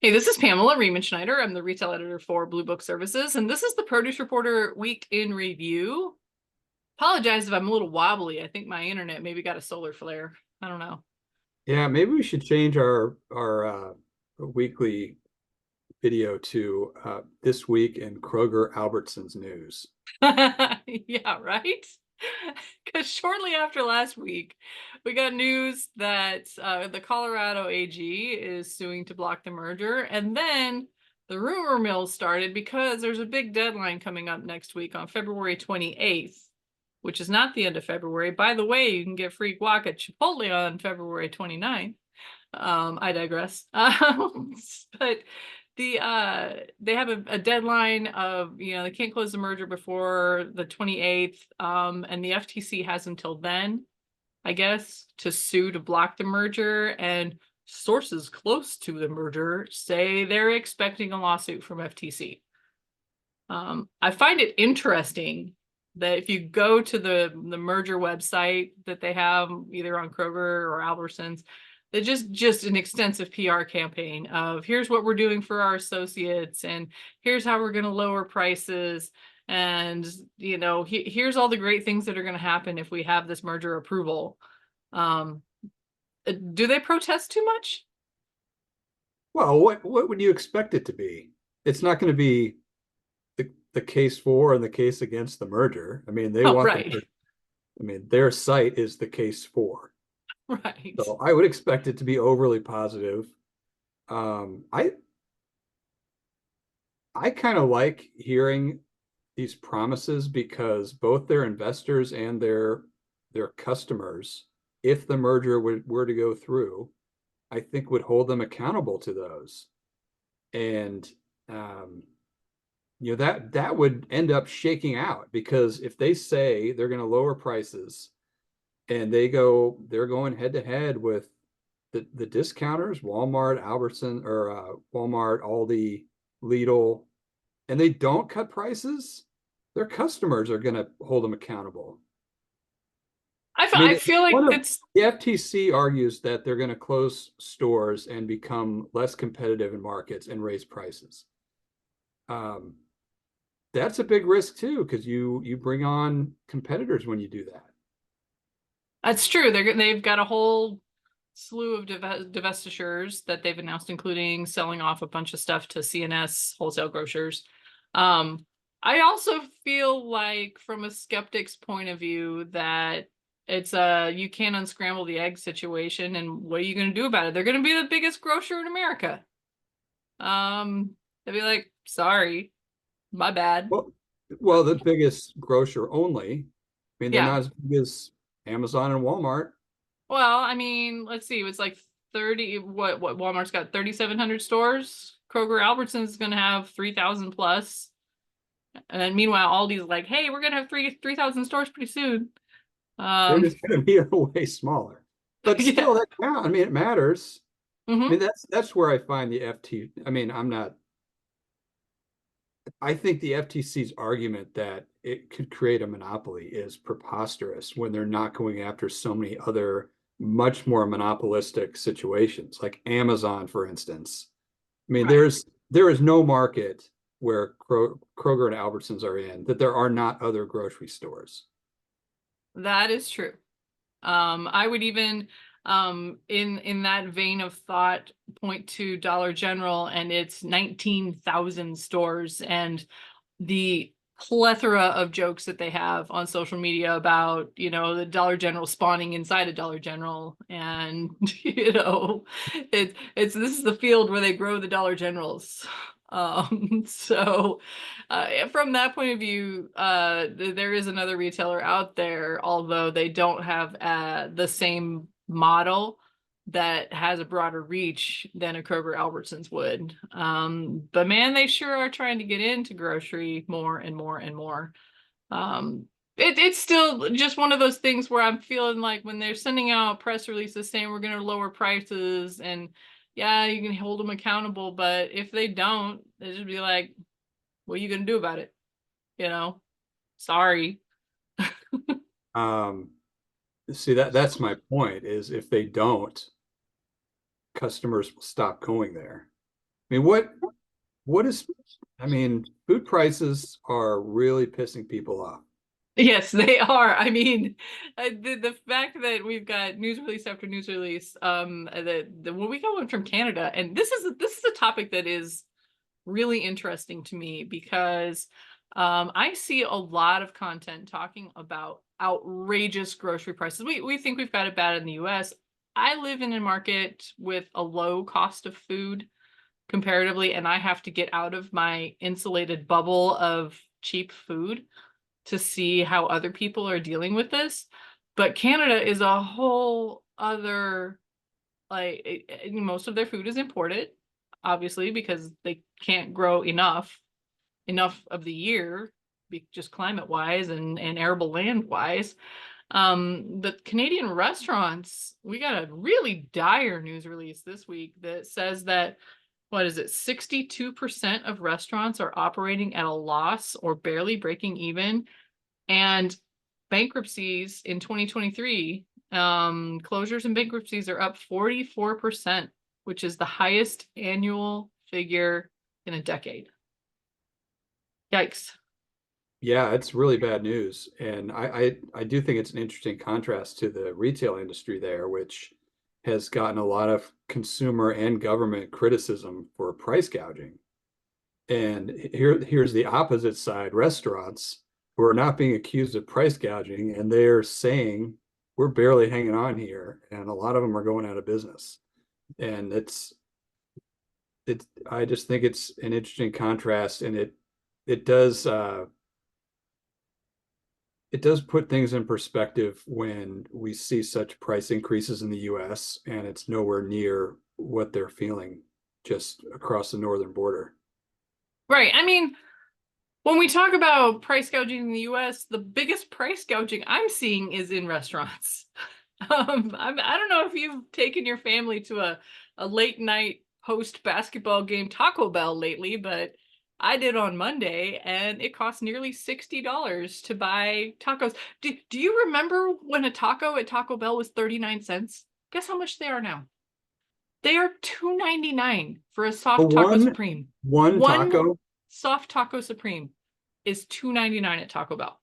Hey, this is Pamela Riemenschneider. I'm the retail editor for Blue Book Services, and this is the Produce Reporter Week in Review. Apologize if I'm a little wobbly. I think my internet maybe got a solar flare. I don't know. Yeah, maybe we should change our weekly video to this week in Kroger Albertsons news. Yeah, right? Because shortly after last week, we got news that the Colorado AG is suing to block the merger, and then the rumor mill started because there's a big deadline coming up next week on February 28th, which is not the end of February. By the way, you can get free guac at Chipotle on February 29th. I digress. But they have a deadline of, they can't close the merger before the 28th. And the FTC has until then, I guess, to sue to block the merger. And sources close to the merger say they're expecting a lawsuit from FTC. I find it interesting that if you go to the merger website that they have either on Kroger or Albertsons, that just an extensive PR campaign of here's what we're doing for our associates and here's how we're going to lower prices and here's all the great things that are going to happen if we have this merger approval. Um, do they protest too much? Well, what would you expect it to be? It's not going to be the case for and the case against the merger. I mean, they Oh, want the right. merger. I mean, their site is the case for. Right. So I would expect it to be overly positive. Um, I I kind of like hearing these promises because both their investors and their customers, if the merger were to go through, I think would hold them accountable to those. And um, that would end up shaking out because if they say they're going to lower prices and they're going head to head with the discounters, Walmart, Albertson, or Walmart, Aldi, Lidl, and they don't cut prices, their customers are going to hold them accountable. I I mean, feel like one of that's the FTC argues that they're going to close stores and become less competitive in markets and raise prices. Um, that's a big risk too, because you bring on competitors when you do that. true. They've got a whole slew of divestitures that they've announced, including selling off a bunch of stuff to CNS wholesale grocers. Um, I also feel like, from a skeptic's point of view, that it's a you can't unscramble the egg situation, and what are you going to do about it? They're going to be the biggest grocer in America. They'd be like, sorry, my bad. Well, well, the biggest grocer only. I mean, they're Yeah. not as big as Amazon and Walmart. Well, I mean, let's see. It's like 30, what Walmart's got 3,700 stores. Kroger Albertsons is going to have 3,000 plus. And then meanwhile, Aldi's like, hey, we're going to have 3,000 stores pretty soon. They're Um, just going to be way smaller. But yeah. still, that count. I mean, it matters. I Hmm. mean, that's where I find the FT. I mean, I'm not. I think the FTC's argument that it could create a monopoly is preposterous when they're not going after so many other much more monopolistic situations, like Amazon, for instance. I mean, Right. there is no market where Kroger and Albertsons are in that there are not other grocery stores. That is true. I would even, in that vein of thought, point to Dollar General and its 19,000 stores and the plethora of jokes that they have on social media about, the Dollar General spawning inside a Dollar General. And, it's this is the field where they grow the Dollar Generals. So from that point of view, there is another retailer out there, although they don't have the same model that has a broader reach than a Kroger Albertsons would. But man, they sure are trying to get into grocery more and more and more. Um, it's still just one of those things where I'm feeling like when they're sending out press releases saying we're going to lower prices and yeah, you can hold them accountable, but if they don't, they just be like, what are you going to do about it? You know, sorry. Um, See that's my point is if they don't, customers will stop going there. I mean, what is, I mean, food prices are really pissing people off. Yes, they are. I mean, the fact that we've got news release after news release, when we got one from Canada, and this is a topic that is really interesting to me because I see a lot of content talking about outrageous grocery prices. We think we've got it bad in the US. I live in a market with a low cost of food comparatively, and I have to get out of my insulated bubble of cheap food to see how other people are dealing with this. But Canada is a whole other, like, most of their food is imported, obviously, because they can't grow enough of the year, just climate wise and arable land wise. The Canadian restaurants, we got a really dire news release this week that says that, what is it, 62% of restaurants are operating at a loss or barely breaking even. And bankruptcies in 2023, closures and bankruptcies are up 44%, which is the highest annual figure in a decade. Yikes. Yeah, it's really bad news. And I do think it's an interesting contrast to the retail industry there, which has gotten a lot of consumer and government criticism for price gouging. And here's the opposite side, restaurants who are not being accused of price gouging, and they're saying we're barely hanging on here, and a lot of them are going out of business. And it's I just think it's an interesting contrast, and it does it does put things in perspective when we see such price increases in the US and it's nowhere near what they're feeling just across the northern border. Right. I mean, when we talk about price gouging in the US, the biggest price gouging I'm seeing is in restaurants. I don't know if you've taken your family to a late night post basketball game Taco Bell lately, but I did on Monday, and it cost nearly $60 to buy tacos. Do you remember when a taco at Taco Bell was 39 cents? Guess how much they are now? They are $2.99 for a For soft taco supreme. one One taco, soft taco supreme is $2.99 at Taco Bell.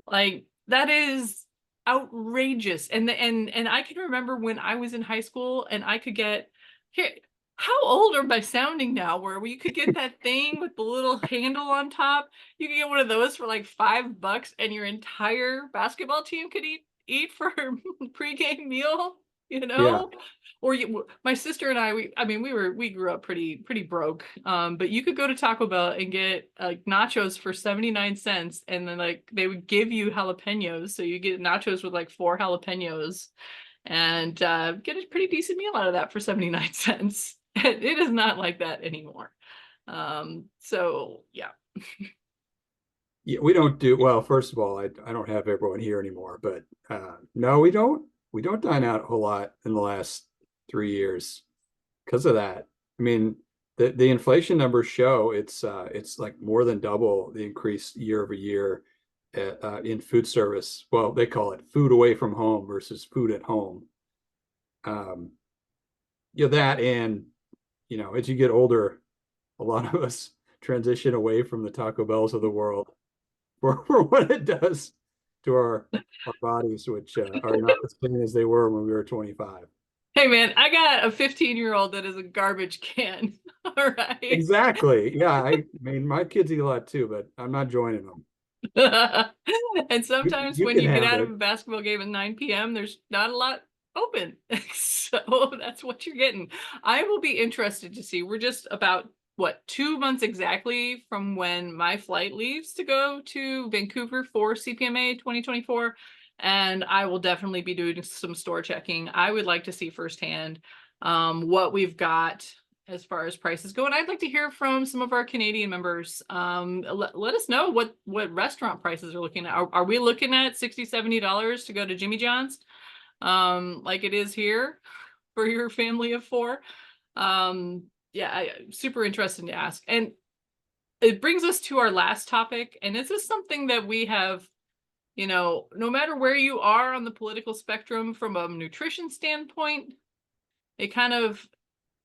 Like, that is outrageous. And I can remember when I was in high school and I could get here. How old am I sounding now? Where you could get that thing with the little handle on top. You could get one of those for like $5, and your entire basketball team could eat for a pregame meal. You yeah, know, or my sister and I mean, we grew up pretty broke. But you could go to Taco Bell and get like nachos for 79 cents, and then like they would give you jalapenos, so you get nachos with like 4 jalapenos, and get a pretty decent meal out of that for 79 cents. It is not like that anymore. So yeah. yeah, we don't do well. First of all, I don't have everyone here anymore, but no, we don't dine out a whole lot in the last 3 years because of that. I mean, the inflation numbers show it's like more than double the increase year over year in food service. Well, they call it food away from home versus food at home. Um, that and as you get older, a lot of us transition away from the Taco Bells of the world for what it does to our bodies, which are not the same as they were when we were 25. Hey man, I got a 15-year-old that is a garbage can. All right. Exactly. Yeah, I mean, my kids eat a lot too, but I'm not joining them. And sometimes You when can you get have out of it. a basketball game at 9 p.m., there's not a lot open. So that's what you're getting. I will be interested to see. We're just about, what, 2 months exactly from when my flight leaves to go to Vancouver for CPMA 2024. And I will definitely be doing some store checking. I would like to see firsthand what we've got as far as prices go. And I'd like to hear from some of our Canadian members. Let us know what restaurant prices are looking at. Are we looking at $60-$70 to go to Jimmy John's, like it is here for your family of four? Yeah, super interesting to ask. And it brings us to our last topic. And this is something that we have, no matter where you are on the political spectrum from a nutrition standpoint, it kind of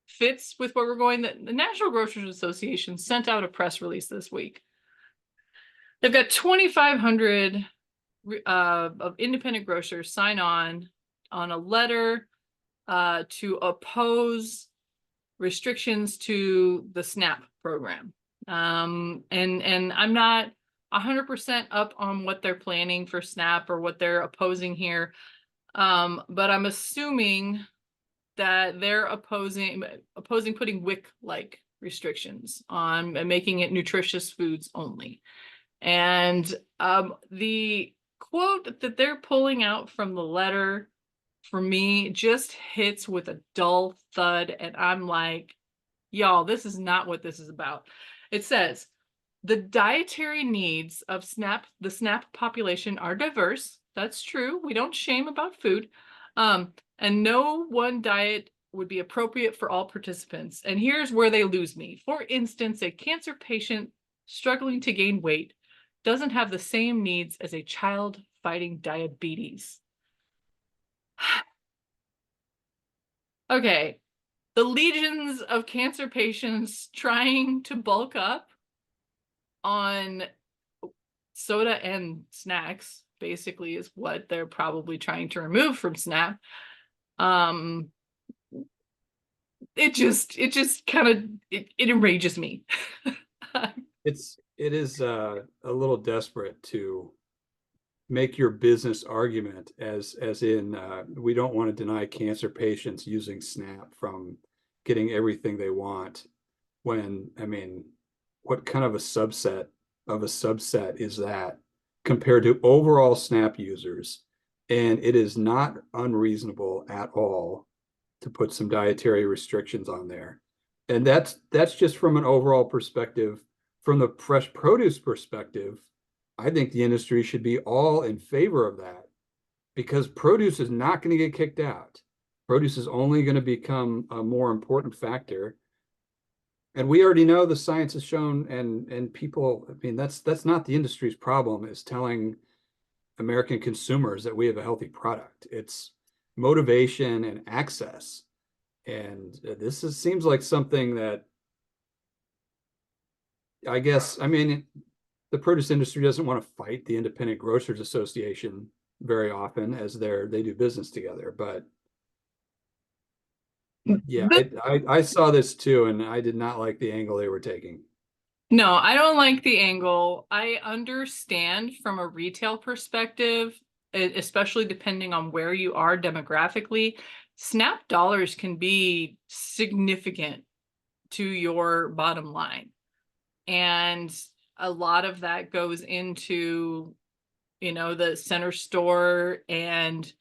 fits with where we're going. The National Grocers Association sent out a press release this week. They've got 2,500 of independent grocers sign on a letter to oppose restrictions to the SNAP program. And I'm not 100% up on what they're planning for SNAP or what they're opposing here. But I'm assuming that they're opposing putting WIC-like restrictions on and making it nutritious foods only. And the quote that they're pulling out from the letter for me just hits with a dull thud. And I'm like, y'all, this is not what this is about. It says, the dietary needs of the SNAP population are diverse. That's true. We don't shame about food. And no one diet would be appropriate for all participants. And here's where they lose me. For instance, a cancer patient struggling to gain weight doesn't have the same needs as a child fighting diabetes. Okay, the legions of cancer patients trying to bulk up on soda and snacks, basically, is what they're probably trying to remove from SNAP. It just kind of it enrages me. It is a little desperate to make your business argument as in we don't want to deny cancer patients using SNAP from getting everything they want, when, I mean, what kind of a subset is that compared to overall SNAP users? And it is not unreasonable at all to put some dietary restrictions on there. And that's just from an overall perspective. From the fresh produce perspective, I think the industry should be all in favor of that, because produce is not going to get kicked out. Produce is only going to become a more important factor. And we already know the science has shown, and people, I mean, that's not the industry's problem, is telling American consumers that we have a healthy product. It's motivation and access. And seems like something that, I guess, I mean, the produce industry doesn't want to fight the Independent Grocers Association very often, as they do business together. But yeah, I saw this too, and I did not like the angle they were taking. No, I don't like the angle. I understand from a retail perspective, especially depending on where you are demographically, SNAP dollars can be significant to your bottom line. And a lot of that goes into, the center store and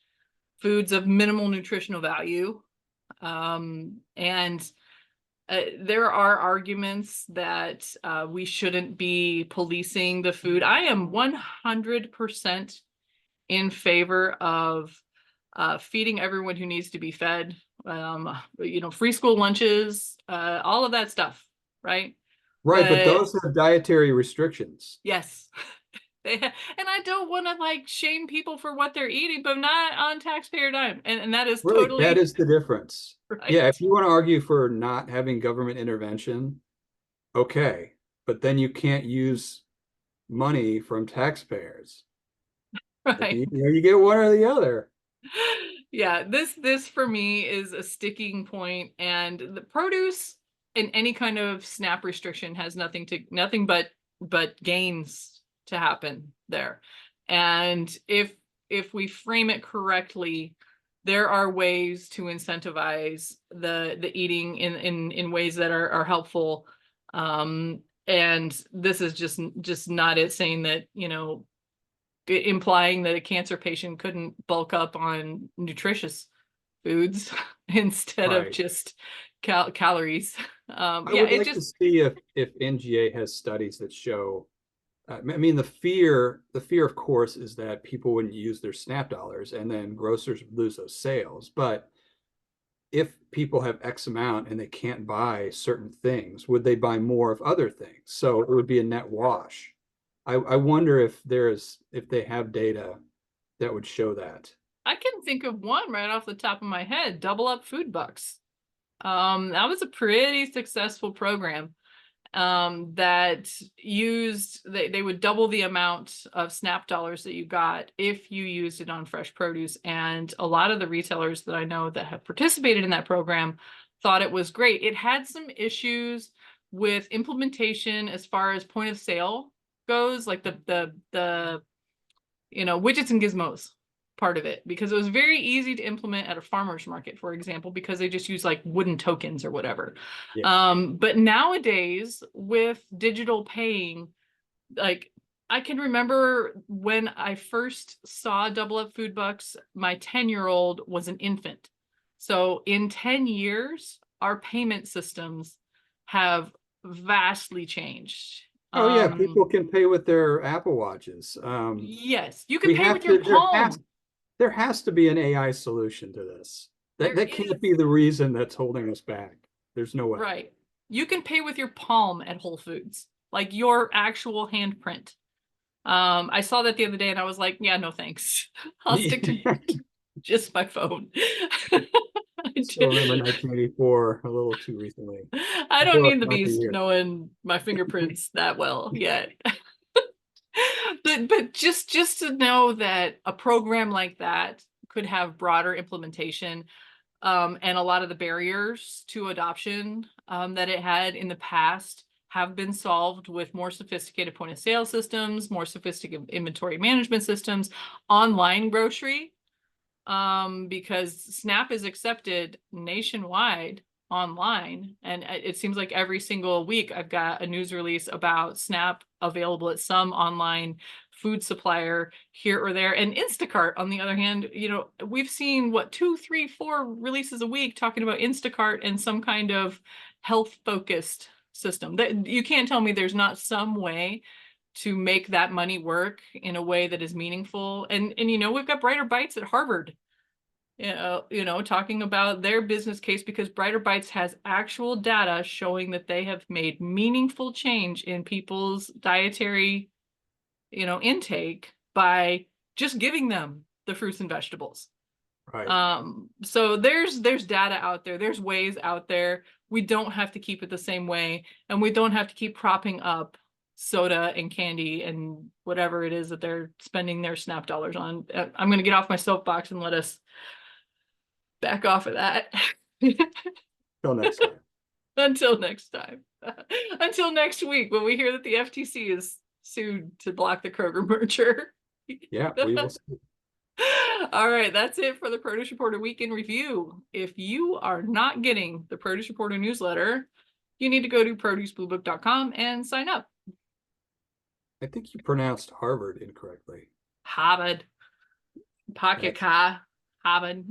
foods of minimal nutritional value. And there are arguments that we shouldn't be policing the food. I am 100% in favor of feeding everyone who needs to be fed. Free school lunches, all of that stuff, right? Right, but But those have dietary restrictions. yes, and I don't want to shame people for what they're eating, but not on taxpayer dime. And that is Right, that totally is the difference. right. Yeah, if you want to argue for not having government intervention, okay, but then you can't use money from taxpayers. Right. You get one or the other. Yeah, this for me is a sticking point, and the produce and any kind of SNAP restriction has nothing but gains to happen there. And if we frame it correctly, there are ways to incentivize the eating in ways that are helpful. And this is just not it, saying that, implying that a cancer patient couldn't bulk up on nutritious foods instead of Right. just calories. I Yeah, would it like to just see if NGA has studies that show. I mean, the fear, of course, is that people wouldn't use their SNAP dollars, and then grocers would lose those sales. But if people have X amount and they can't buy certain things, would they buy more of other things? So it would be a net wash. I wonder if they have data that would show that. I can think of one right off the top of my head. Double up food bucks. That was a pretty successful program. That they would double the amount of SNAP dollars that you got if you used it on fresh produce. And a lot of the retailers that I know that have participated in that program thought it was great. It had some issues with implementation as far as point of sale goes, like the widgets and gizmos part of it, because it was very easy to implement at a farmer's market, for example, because they just use like wooden tokens or whatever. Yeah. But nowadays with digital paying, like I can remember when I first saw Double Up Food Bucks, my 10-year-old was an infant. So in 10 years, our payment systems have vastly changed. Oh yeah, people can pay with their Apple Watches. Yes, you can We pay have with your to, palm. there has to be an AI solution to this. There That is. can't be the reason that's holding us back. There's no way. Right. You can pay with your palm at Whole Foods, like your actual handprint. I saw that the other day and I was like, yeah, no thanks. I'll stick to just my phone. Still remember 1984 a little too recently. I don't Before need the our beast year. knowing my fingerprints that well yet. But just to know that a program like that could have broader implementation, and a lot of the barriers to adoption that it had in the past have been solved with more sophisticated point of sale systems, more sophisticated inventory management systems, online grocery, because SNAP is accepted nationwide online. And it seems like every single week I've got a news release about SNAP available at some online food supplier here or there. And Instacart, on the other hand, we've seen what, two, three, four releases a week talking about Instacart and some kind of health focused system. That you can't tell me there's not some way to make that money work in a way that is meaningful. And we've got Brighter Bites at Harvard, talking about their business case, because Brighter Bites has actual data showing that they have made meaningful change in people's dietary, intake by just giving them the fruits and vegetables. Right. So there's data out there, there's ways out there. We don't have to keep it the same way, and we don't have to keep propping up soda and candy and whatever it is that they're spending their SNAP dollars on. I'm going to get off my soapbox and let us back off of that. Till next time. Until next time. Until next week when we hear that the FTC is sued to block the Kroger merger. Yeah, we will see. All right, that's it for the Produce Reporter Week in Review. If you are not getting the Produce Reporter newsletter, you need to go to producebluebook.com and sign up. I think you pronounced Harvard incorrectly. Harvard. Pocket car. Harvard.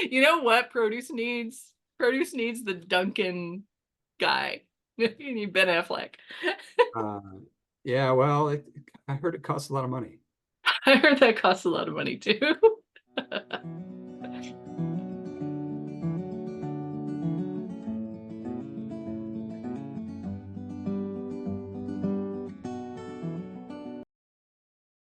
You know what produce needs? Produce needs the Duncan guy. You need Ben Affleck. Yeah, well, I heard it costs a lot of money. I heard that costs a lot of money too.